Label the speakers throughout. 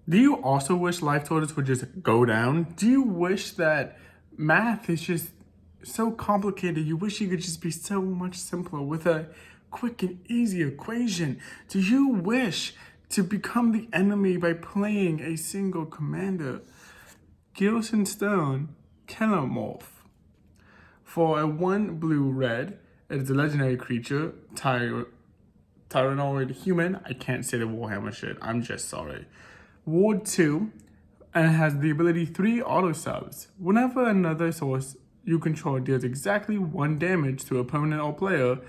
Speaker 1: Do you also wish life totals would just go down? Do you wish that math is just so complicated? You wish you could just be so much simpler with a quick and easy equation? Do you wish to become the enemy by playing a single commander? Ghyrson Stone, Kelermorph. For a 1 blue red, it is a legendary creature, Tyrannoid human. I can't say the Warhammer shit. I'm just sorry. Ward 2, and it has the ability 3 auto subs. Whenever another source you control deals exactly 1 damage to opponent or player,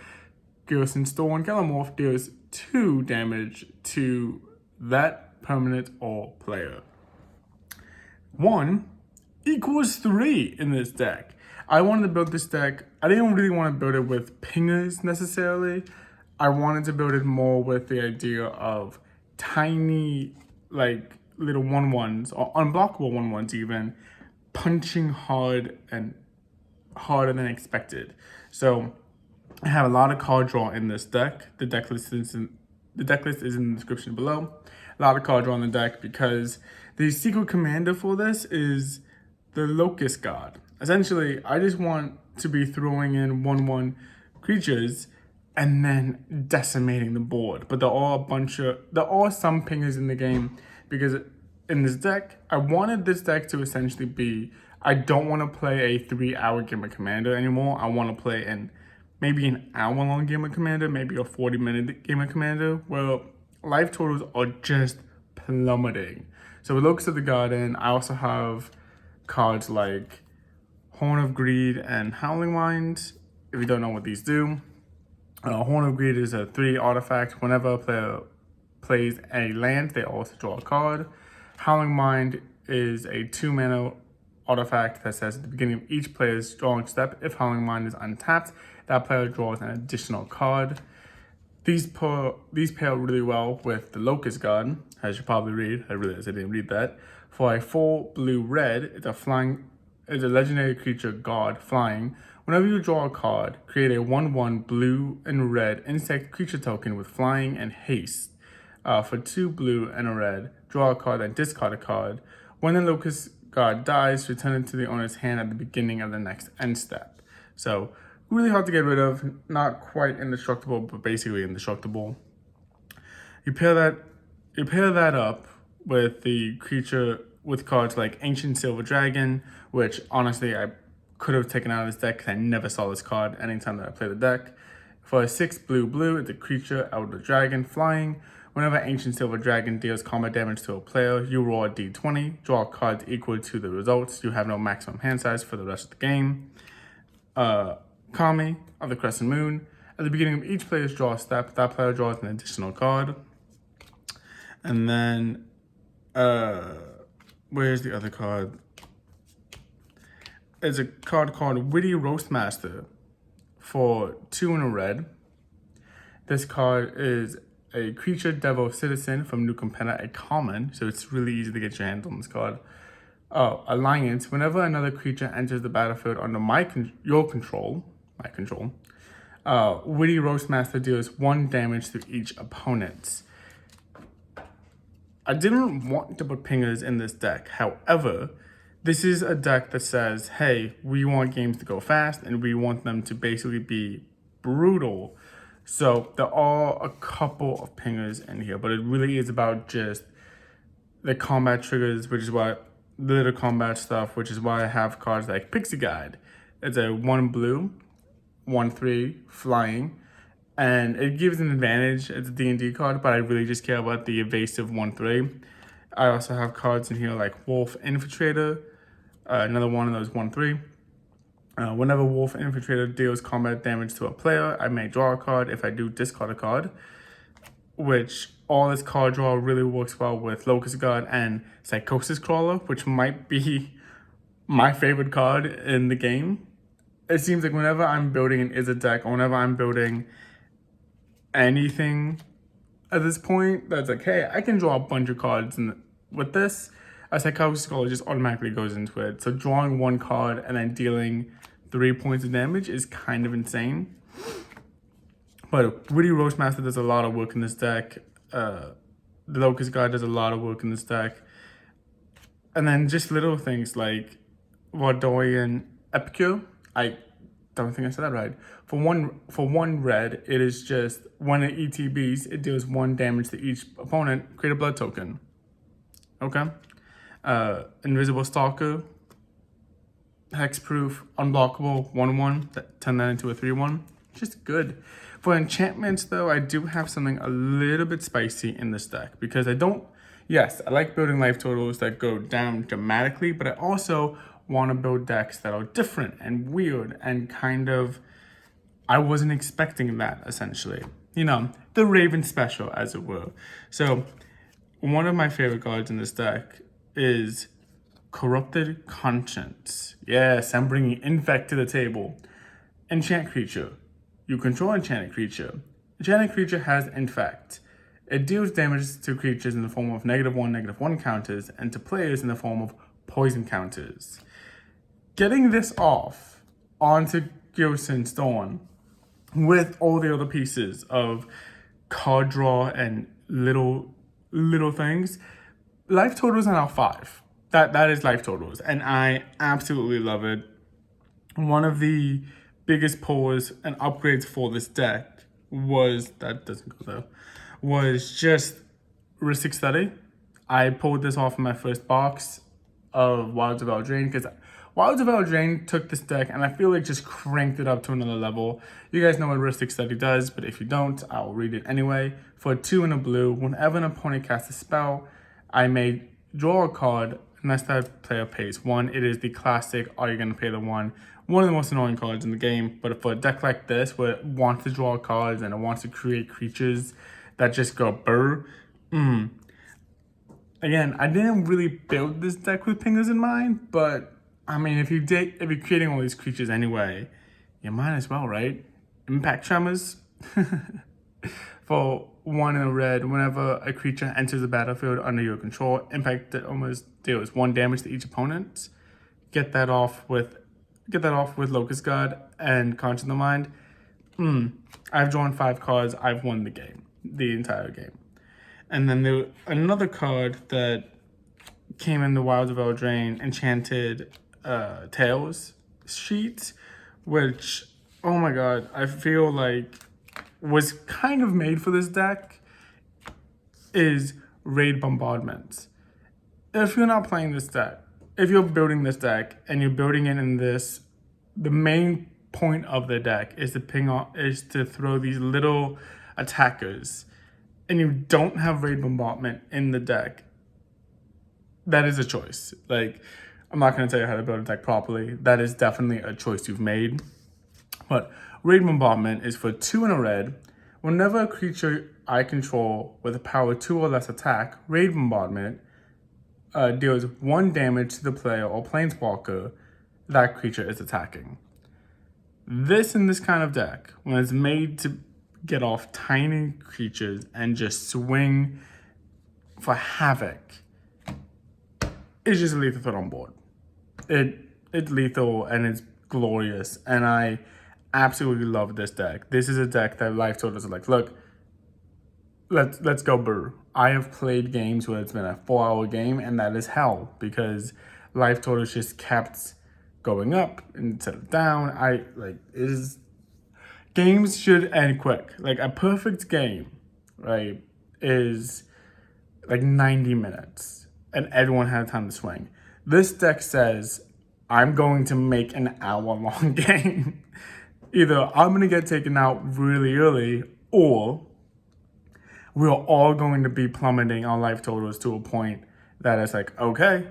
Speaker 1: Ghyrson Starn Kelermorph deals 2 damage to that permanent or player. 1 equals 3 in this deck. I wanted to build this deck. I didn't really want to build it with pingers necessarily. I wanted to build it more with the idea of tiny, like little 1/1s or unblockable 1/1s even, punching hard and harder than expected. So I have a lot of card draw in this deck. The deck list is in the description below. A lot of card draw in the deck because the secret commander for this is the Locust God. Essentially, I just want to be throwing in 1/1 creatures and then decimating the board. But there are some pingers in the game because in this deck, I wanted this deck to essentially be, I don't want to play a 3-hour game of Commander anymore. I want to play in maybe an hour-long game of Commander, maybe a 40-minute game of Commander. Well, life totals are just plummeting. So with Locust of the Garden, I also have cards like Horn of Greed and Howling Mind. If you don't know what these do, Horn of Greed is a 3 artifact. Whenever a player plays a land, they also draw a card. Howling Mind is a 2-mana artifact that says at the beginning of each player's drawing step, if Howling Mind is untapped, that player draws an additional card. These pair really well with the Locust God, as you probably read. I realized I didn't read that. For a 4 blue red, it's a legendary creature god flying. Whenever you draw a card, create a 1/1 blue and red insect creature token with flying and haste. For 2 blue and a red, draw a card and discard a card. When the Locust God dies, return it to the owner's hand at the beginning of the next end step. So really hard to get rid of, not quite indestructible, but basically indestructible. You pair that up with the creature with cards like Ancient Silver Dragon, which honestly I could have taken out of this deck because I never saw this card anytime that I play the deck. For a 6 blue, it's a creature, Elder Dragon, flying. Whenever Ancient Silver Dragon deals combat damage to a player, you roll a d20, draw cards equal to the results. You have no maximum hand size for the rest of the game. Kami of the Crescent Moon. At the beginning of each player's draw step, that player draws an additional card. And then, where's the other card? It's a card called Witty Roastmaster for 2 and a red. This card is a creature devil citizen from New Competa, a common, so it's really easy to get your hands on this card. Alliance, whenever another creature enters the battlefield under your control, Witty Roastmaster deals 1 damage to each opponent. I didn't want to put pingers in this deck. However, this is a deck that says, hey, we want games to go fast and we want them to basically be brutal. So there are a couple of pingers in here, but it really is about just the combat triggers, which is why the little combat stuff, which is why I have cards like Pixie Guide. It's a 1 blue, 1/3 flying, and it gives an advantage. It's a D&D card, but I really just care about the evasive 1/3. I also have cards in here like Wolf Infiltrator, another one of those 1/3. Whenever Wolf Infiltrator deals combat damage to a player, I may draw a card. If I do, discard a card, which all this card draw really works well with Locust God and Psychosis Crawler, which might be my favorite card in the game. It seems like whenever I'm building an Izzet deck, or whenever I'm building anything at this point, that's like, hey, I can draw a bunch of cards, and with this, a Psychosis Crawler just automatically goes into it. So drawing 1 card and then dealing 3 points of damage is kind of insane. But Witty Roastmaster does a lot of work in this deck. The Locust God does a lot of work in this deck. And then just little things like Vardoyan Epicure. I don't think I said that right. For one red, it is just when it ETBs, it deals 1 damage to each opponent. Create a blood token. Okay. Invisible Stalker. Hexproof, unblockable, 1/1. Turn that into a 3/1. Just good. For enchantments, though, I do have something a little bit spicy in this deck because I don't. Yes, I like building life totals that go down dramatically, but I also want to build decks that are different and weird and kind of. I wasn't expecting that, essentially. You know, the Raven special, as it were. So, one of my favorite cards in this deck is Corrupted Conscience. Yes, I'm bringing Infect to the table. Enchant creature. You control enchanted creature. Enchanted creature has Infect. It deals damage to creatures in the form of -1, -1 counters, and to players in the form of poison counters. Getting this off onto Ghyrson Starn with all the other pieces of card draw and little things, life totals are now 5. That is life totals, and I absolutely love it. One of the biggest pulls and upgrades for this deck was just Ristic Study. I pulled this off in my first box of Wilds of Eldraine because Wilds of Eldraine took this deck and I feel like just cranked it up to another level. You guys know what Ristic Study does, but if you don't, I'll read it anyway. For 2 and a blue, whenever an opponent casts a spell, I may draw a card unless that player pays 1. It is the classic, are you going to pay the 1? One of the most annoying cards in the game, but for a deck like this where it wants to draw cards and it wants to create creatures that just go burr. Again, I didn't really build this deck with pingers in mind, but I mean, if you're creating all these creatures anyway, you might as well, right? Impact Tremors. For 1 in a red, whenever a creature enters the battlefield under your control, Impact almost deals 1 damage to each opponent. Get that off with Locust Guard and Conscience of the Mind. I've drawn 5 cards. I've won the entire game. And then there another card that came in the Wilds of Eldraine, Enchanted Tales sheet, which, oh my god, I feel like was kind of made for this deck, is Raid Bombardment. If you're not playing this deck, if you're building this deck and you're building it in this, the main point of the deck is to throw these little attackers, and you don't have Raid Bombardment in the deck, that is a choice. Like, I'm not going to tell you how to build a deck properly. That is definitely a choice you've made. But Raid Bombardment is for 2 in a red. Whenever a creature I control with a power 2 or less attack, Raid Bombardment deals 1 damage to the player or planeswalker that creature is attacking. This in this kind of deck, when it's made to get off tiny creatures and just swing for havoc, is just a lethal threat on board. It's lethal and it's glorious, and I absolutely love this deck. This is a deck that life totals are like, look, let's go burr. I have played games where it's been a 4-hour game, and that is hell because life totals just kept going up instead of down. Games should end quick. Like, a perfect game, right, is like 90 minutes, and everyone had time to swing. This deck says, I'm going to make an hour-long game. Either I'm going to get taken out really early, or we're all going to be plummeting our life totals to a point that it's like, okay,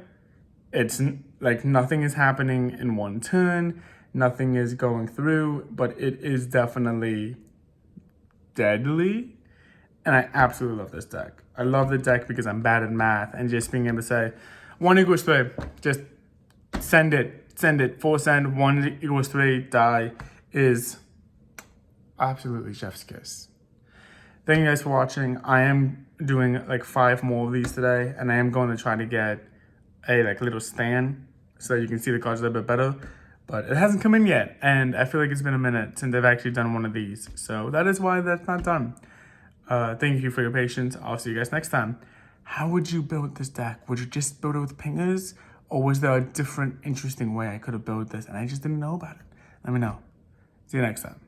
Speaker 1: it's like nothing is happening in one turn, nothing is going through, but it is definitely deadly. And I absolutely love this deck. I love the deck because I'm bad at math, and just being able to say 1 equals 3, just send it, full send, 1 equals 3, die, is absolutely chef's kiss. Thank you guys for watching. I am doing like 5 more of these today, and I am going to try to get a little stand so that you can see the cards a little bit better, but it hasn't come in yet, and I feel like it's been a minute since I've actually done one of these, so that is why that's not done. Thank you for your patience. I'll see you guys next time. How would you build this deck? Would you just build it with pingers? Or was there a different, interesting way I could have built this and I just didn't know about it? Let me know. See you next time.